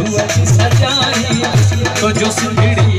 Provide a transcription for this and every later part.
सिंधुआ जी सजाई तो जो सिंधड़ी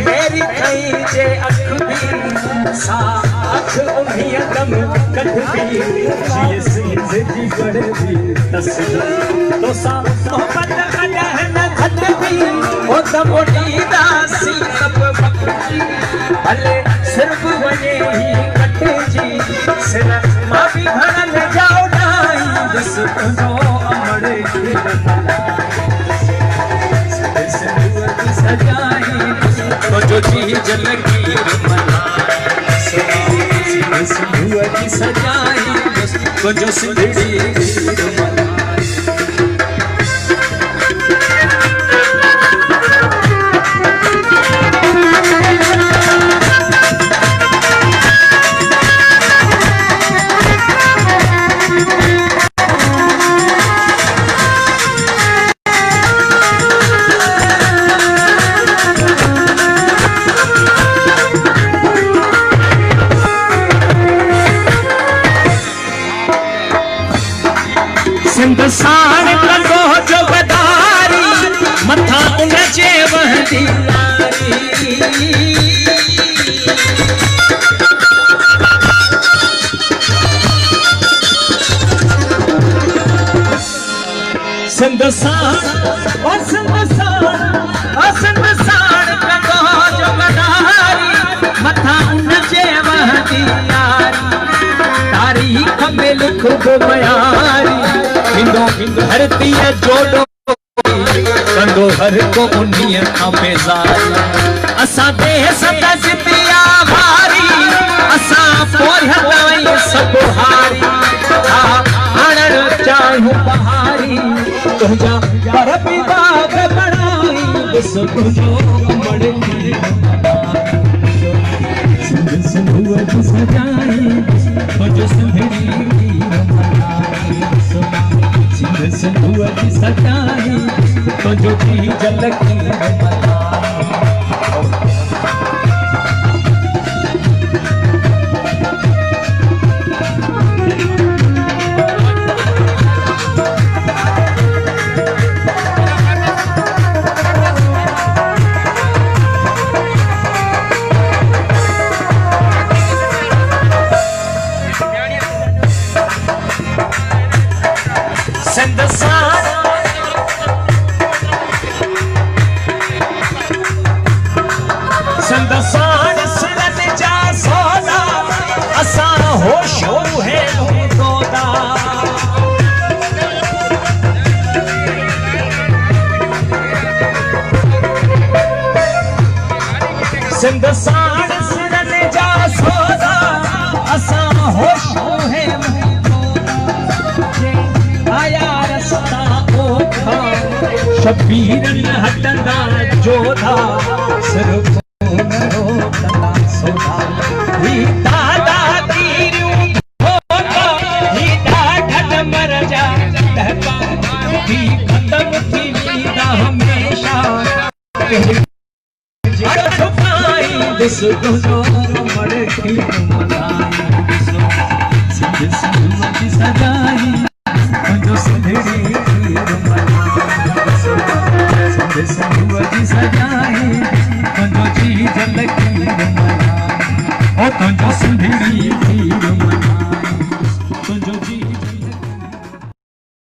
मेरी कई जे अख भी साख उन्हीं दम कठ भी ये सिंध जी गढ़ भी तस्वीर तो सा मोहब्बत कदह न खत भी ओ दमोटी दासी सब बखी भले सिर्फ वने ही कट जी सिर मां भी घरन जाओ डाई जिस तुझो अमड़ सजाई तो जो चीज लगी सिंधुआ जी सजाई तो जो सिंधड़ी साण लगो जो बदारी मथा उनजे वहदी सिंध साण लगो जो बदारी मथा उनजे वहदी तारीख में लिख दो बयारी धरती जोड़ो कंदो हर को उन्हीं खां बेज़ार असां देह सत जितिया भारी असां पोरहदाई सब हारी आणण चाहूं बहारी तुझा पर बाग बनाई दिस तुझो अमड़ सिंधुआ जी सजाई तुझो सिंधड़ी सिंधुआ जी सजाई तो जो की झलकी सिंध साण सिरन जा सौदा असां होशो है आया रस्ता ओखा शबीर न हटंदा जोधा सिर्फ नरो तला सौदा ही दादा तीरियूं धोता ही ढाढ मर जा दहका ही खत्म थी वींदा हमेशा दिस तुझो अमड़ की सिंधुआ जी सजाई तुझो सिंधड़ी सिंधुआ जी सजाई तुझो जी झलकी ओ तुझो सिंधड़ी